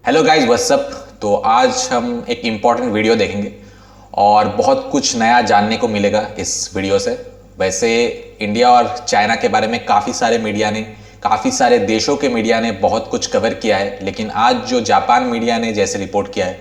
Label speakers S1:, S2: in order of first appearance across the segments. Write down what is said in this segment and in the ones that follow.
S1: Hello guys what's up. तो आज हम एक इम्पॉर्टेंट वीडियो देखेंगे और बहुत कुछ नया जानने को मिलेगा इस वीडियो से। वैसे इंडिया और चाइना के बारे में काफ़ी सारे मीडिया ने, काफ़ी सारे देशों के मीडिया ने बहुत कुछ कवर किया है, लेकिन आज जो जापान मीडिया ने जैसे रिपोर्ट किया है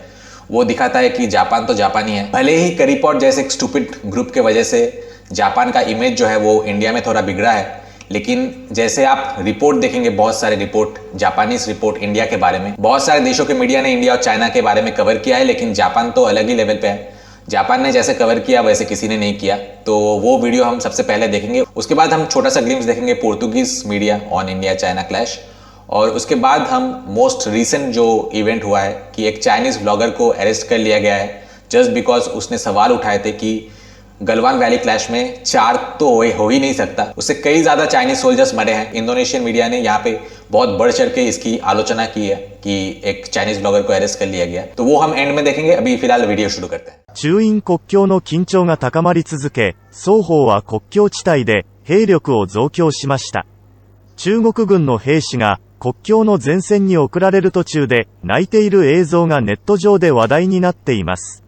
S1: वो दिखाता है कि जापान तो जापानी है। भले ही करीपॉट जैसे एक स्टूपिड ग्रुप के वजह से जापान का इमेज जो है वो इंडिया में थोड़ा बिगड़ा है, लेकिन जैसे आप रिपोर्ट देखेंगे, बहुत सारे रिपोर्ट, जापानीज रिपोर्ट इंडिया के बारे में, बहुत सारे देशों के मीडिया ने इंडिया और चाइना के बारे में कवर किया है, लेकिन जापान तो अलग ही लेवल पे है। जापान ने जैसे कवर किया वैसे किसी ने नहीं किया, तो वो वीडियो हम सबसे पहले देखेंगे। उसके बाद हम छोटा सा ग्लिम्स देखेंगे Portuguese media on India China clash, और उसके बाद हम मोस्ट रीसेंट जो इवेंट हुआ है कि एक चाइनीज ब्लॉगर को अरेस्ट कर लिया गया है जस्ट बिकॉज उसने सवाल उठाए थे कि गलवान वैली क्लैश में 4 तो हो ही नहीं सकता, उससे कई ज्यादा चाइनीज सोल्जर्स मरे हैं। इंडोनेशियन मीडिया ने यहाँ पे बहुत बढ़ चढ़ के इसकी आलोचना की है कि एक चाइनीज ब्लॉगर को अरेस्ट कर लिया गया, तो वो हम एंड में देखेंगे। अभी फिलहाल वीडियो शुरू करते हैं।
S2: 中印国境の緊張が高まり続け、双方は国境地帯で兵力を増強しました。中国軍の兵士が国境の前線に送られる途中で泣いている映像がネット上で話題になっています。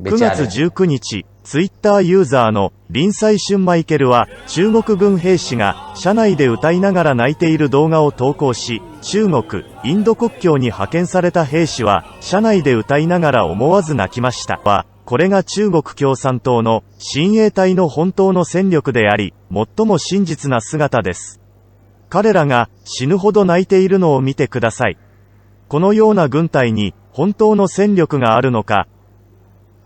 S2: 9月19日、ツイッターユーザーの林彩春マイケルは中国軍兵士が車内で歌いながら泣いている動画を投稿し、中国、インド国境に派遣された兵士は車内で歌いながら思わず泣きました。これが中国共産党の親衛隊の本当の戦力であり、最も真実な姿です。彼らが死ぬほど泣いているのを見てください。このような軍隊に本当の戦力があるのか。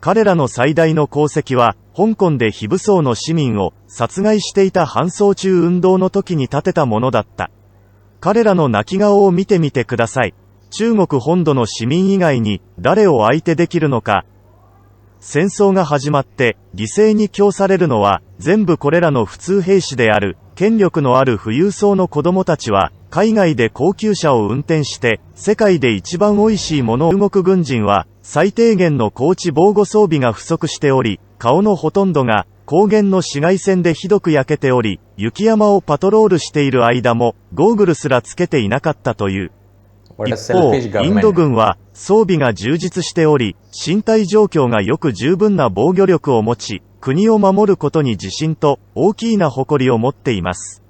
S2: 彼らの最大の功績は、香港で非武装の市民を殺害していた反送中運動の時に立てたものだった。彼らの泣き顔を見てみてください。中国本土の市民以外に誰を相手できるのか。戦争が始まって犠牲に供されるのは全部これらの普通兵士である。権力のある富裕層の子供たちは海外で高級車を運転して世界で一番美味しいものを。中国軍人は最低限の高地防護装備が不足しており、顔のほとんどが高原の紫外線でひどく焼けており、雪山をパトロールしている間もゴーグルすらつけていなかったという。一方、インド軍は装備が充実しており、身体状況がよく十分な防御力を持ち、国を守ることに自信と大きな誇りを持っています。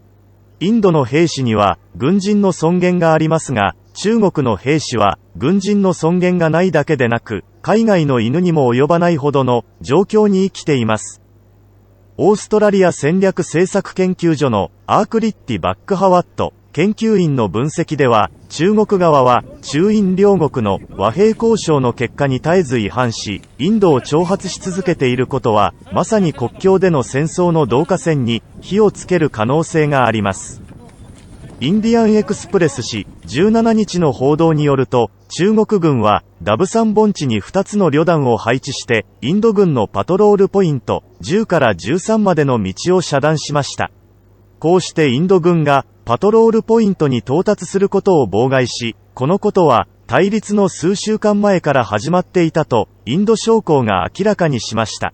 S2: インドの兵士には軍人の尊厳がありますが、中国の兵士は軍人の尊厳がないだけでなく、海外の犬にも及ばないほどの状況に生きています。オーストラリア戦略政策研究所のアークリッティ・バックハワット研究員の分析では、中国側は中印両国の和平交渉の結果に絶えず違反し、インドを挑発し続けていることは、まさに国境での戦争の導火線に火をつける可能性があります。インディアンエクスプレス紙17日の報道によると、中国軍はダブサン盆地に2つの旅団を配置して、インド軍のパトロールポイント10から13までの道を遮断しました。こうしてインド軍がパトロールポイントに到達することを妨害し、このことは対立の数週間前から始まっていたとインド将校が明らかにしました。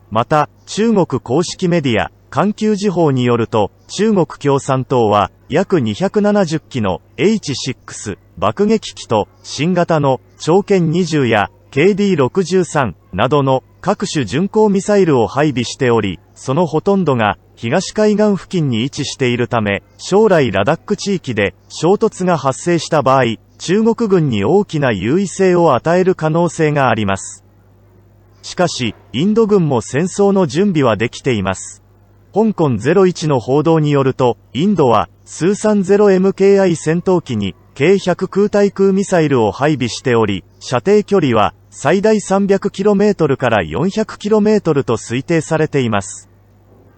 S2: また、中国公式メディア、環球時報によると、中国共産党は約270機の H6 爆撃機と新型の長剣20や KD63 などの各種巡航ミサイルを配備しており、そのほとんどが東海岸付近に位置しているため、将来ラダック地域で衝突が発生した場合、中国軍に大きな優位性を与える可能性があります。しかし、インド軍も戦争の準備はできています。香港01の報道によると、インドはスー 30MKI 戦闘機に計100空対空ミサイルを配備しており、射程距離は最大 300km から 400km と推定されています。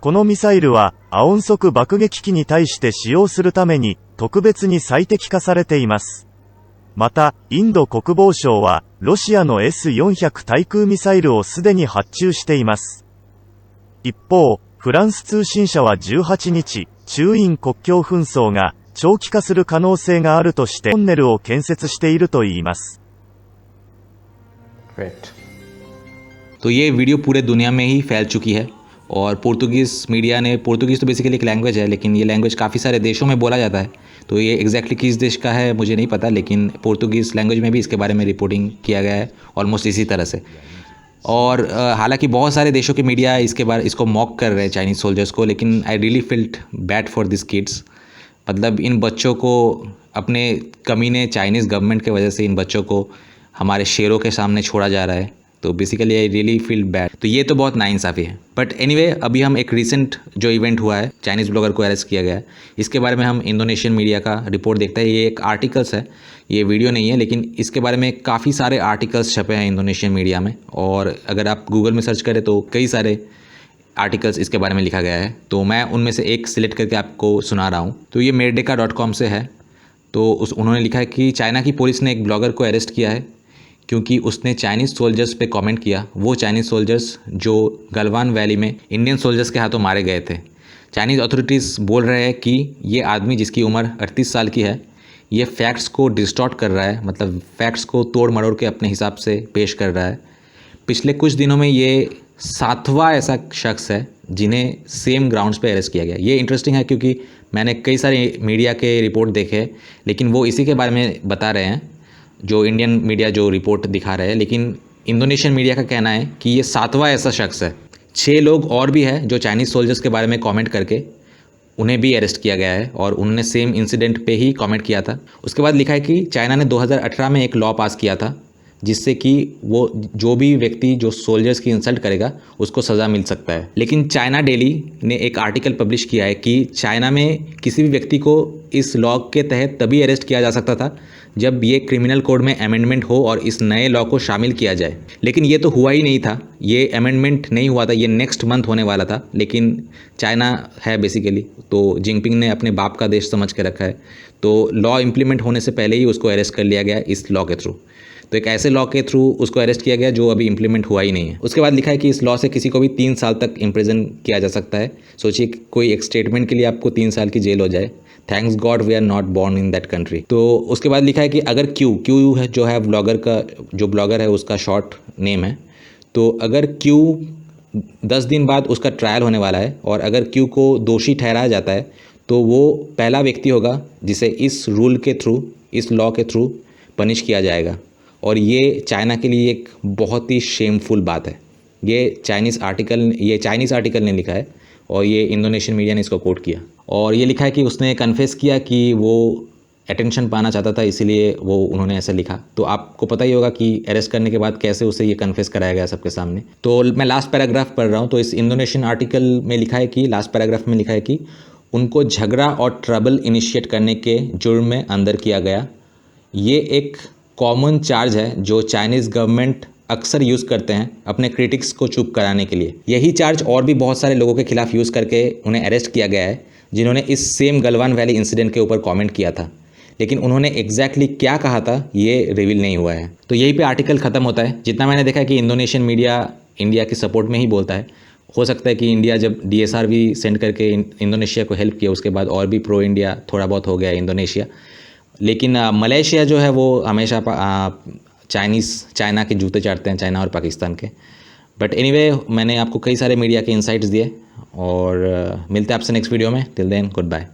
S2: このミサイルは、亜音速爆撃機に対して使用するために、特別に最適化されています。また、インド国防省は、ロシアの S400 対空ミサイルをすでに発注しています。一方、フランス通信社は18日、中印国境紛争が長期化する可能性があるとして、トンネルを建設しているといいます。
S1: तो ये वीडियो पूरे दुनिया में ही फैल चुकी है और पोर्तुगीज़ मीडिया ने, पोर्तुगीज़ तो बेसिकली एक लैंग्वेज है, लेकिन ये लैंग्वेज काफ़ी सारे देशों में बोला जाता है, तो ये एग्जैक्टली किस देश का है मुझे नहीं पता, लेकिन पोर्तुगीज़ लैंग्वेज में भी इसके बारे में रिपोर्टिंग किया गया है ऑलमोस्ट इसी तरह से। और हालांकि बहुत सारे देशों के मीडिया इसको मॉक कर रहे हैं चाइनीज़ सोल्जर्स को, लेकिन I really felt bad for this kids. मतलब इन बच्चों को अपने कमीने चाइनीज़ गवर्नमेंट की वजह से इन बच्चों को हमारे शेरों के सामने छोड़ा जा रहा है। तो basically I really feel bad. तो ये तो बहुत नाइंसाफ़ी है। बट एनीवे, अभी हम एक रिसेंट जो इवेंट हुआ है, चाइनीज़ ब्लॉगर को अरेस्ट किया गया है, इसके बारे में हम इंडोनेशियन मीडिया का रिपोर्ट देखते हैं। ये एक आर्टिकल्स है, ये वीडियो नहीं है, लेकिन इसके बारे में काफ़ी सारे आर्टिकल्स छपे हैं इंडोनेशियन मीडिया में। और अगर आप गूगल में सर्च करें तो कई सारे आर्टिकल्स इसके बारे में लिखा गया है। तो मैं उनमें से एक सिलेक्ट करके आपको सुना रहा हूँ। तो ये मेरडेका.com से है। तो उन्होंने लिखा है कि चाइना की पुलिस ने एक ब्लॉगर को अरेस्ट किया है क्योंकि उसने चाइनीज़ सोल्जर्स पे कमेंट किया। वो चाइनीज़ सोल्जर्स जो गलवान वैली में इंडियन सोल्जर्स के हाथों मारे गए थे। चाइनीज़ अथॉरिटीज़ बोल रहे हैं कि ये आदमी जिसकी उम्र 38 साल की है, ये फैक्ट्स को डिस्टॉर्ट कर रहा है, मतलब फैक्ट्स को तोड़ मरोड़ के अपने हिसाब से पेश कर रहा है। पिछले कुछ दिनों में ये 7वां ऐसा शख्स है जिन्हें सेम ग्राउंड्स पे अरेस्ट किया गया। ये इंटरेस्टिंग है क्योंकि मैंने कई सारे मीडिया के रिपोर्ट देखे, लेकिन वो इसी के बारे में बता रहे हैं जो इंडियन मीडिया जो रिपोर्ट दिखा रहे हैं। लेकिन इंडोनेशियन मीडिया का कहना है कि ये 7वां ऐसा शख्स है। 6 लोग और भी हैं जो चाइनीज़ सोल्जर्स के बारे में कमेंट करके उन्हें भी अरेस्ट किया गया है और उन्होंने सेम इंसिडेंट पे ही कमेंट किया था। उसके बाद लिखा है कि चाइना ने 2018 में एक लॉ पास किया था जिससे कि वो जो भी व्यक्ति जो सोल्जर्स की इंसल्ट करेगा उसको सज़ा मिल सकता है। लेकिन चाइना डेली ने एक आर्टिकल पब्लिश किया है कि चाइना में किसी भी व्यक्ति को इस लॉ के तहत तभी अरेस्ट किया जा सकता था जब ये क्रिमिनल कोड में अमेंडमेंट हो और इस नए लॉ को शामिल किया जाए। लेकिन ये तो हुआ ही नहीं था, ये अमेंडमेंट नहीं हुआ था, ये नेक्स्ट मंथ होने वाला था। लेकिन चाइना है बेसिकली, तो जिनपिंग ने अपने बाप का देश समझ के रखा है, तो लॉ इम्प्लीमेंट होने से पहले ही उसको अरेस्ट कर लिया गया इस लॉ के थ्रू। तो एक ऐसे लॉ के थ्रू उसको अरेस्ट किया गया जो अभी इम्प्लीमेंट हुआ ही नहीं है। उसके बाद लिखा है कि इस लॉ से किसी को भी 3 साल तक इम्प्रिजन किया जा सकता है। सोचिए कोई एक स्टेटमेंट के लिए आपको 3 साल की जेल हो जाए। Thanks god we are not born in that country. तो उसके बाद लिखा है कि अगर क्यू है जो है ब्लॉगर का, जो ब्लॉगर है उसका शॉर्ट नेम है, तो अगर क्यू 10 दिन बाद उसका ट्रायल होने वाला है और अगर क्यू को दोषी ठहराया जाता है तो वो पहला व्यक्ति होगा जिसे इस रूल के थ्रू, इस लॉ के थ्रू पनिश किया जाएगा। और ये चाइना के लिए एक बहुत ही शेमफुल बात है। ये चाइनीज़ आर्टिकल ने लिखा है और ये इंडोनेशियन मीडिया ने इसको कोट किया। और ये लिखा है कि उसने कन्फेस किया कि वो अटेंशन पाना चाहता था, इसीलिए वो उन्होंने ऐसा लिखा। तो आपको पता ही होगा कि अरेस्ट करने के बाद कैसे उसे ये कन्फेस कराया गया सबके सामने। तो मैं लास्ट पैराग्राफ पढ़ रहा हूँ। तो इस इंडोनेशियन आर्टिकल में लिखा है कि लास्ट पैराग्राफ में लिखा है कि उनको झगड़ा और ट्रबल इनिशिएट करने के जुर्म में अंदर किया गया। ये एक कॉमन चार्ज है जो चाइनीज़ गवर्नमेंट अक्सर यूज़ करते हैं अपने क्रिटिक्स को चुप कराने के लिए। यही चार्ज और भी बहुत सारे लोगों के खिलाफ यूज़ करके उन्हें अरेस्ट किया गया है जिन्होंने इस सेम गलवान वैली इंसिडेंट के ऊपर कमेंट किया था। लेकिन उन्होंने एग्जैक्टली क्या कहा था ये रिवील नहीं हुआ है। तो यही पे आर्टिकल ख़त्म होता है। जितना मैंने देखा है कि इंडोनेशियन मीडिया इंडिया के सपोर्ट में ही बोलता है। हो सकता है कि इंडिया जब DSR भी सेंड करके इंडोनेशिया को हेल्प किया उसके बाद और भी प्रो इंडिया थोड़ा बहुत हो गया इंडोनेशिया। लेकिन मलेशिया जो है वो हमेशा चाइना के जूते चाटते हैं, चाइना और पाकिस्तान के। बट एनीवे, मैंने आपको कई सारे मीडिया के इंसाइट्स दिए और मिलते हैं आपसे नेक्स्ट वीडियो में। Till then, good bye.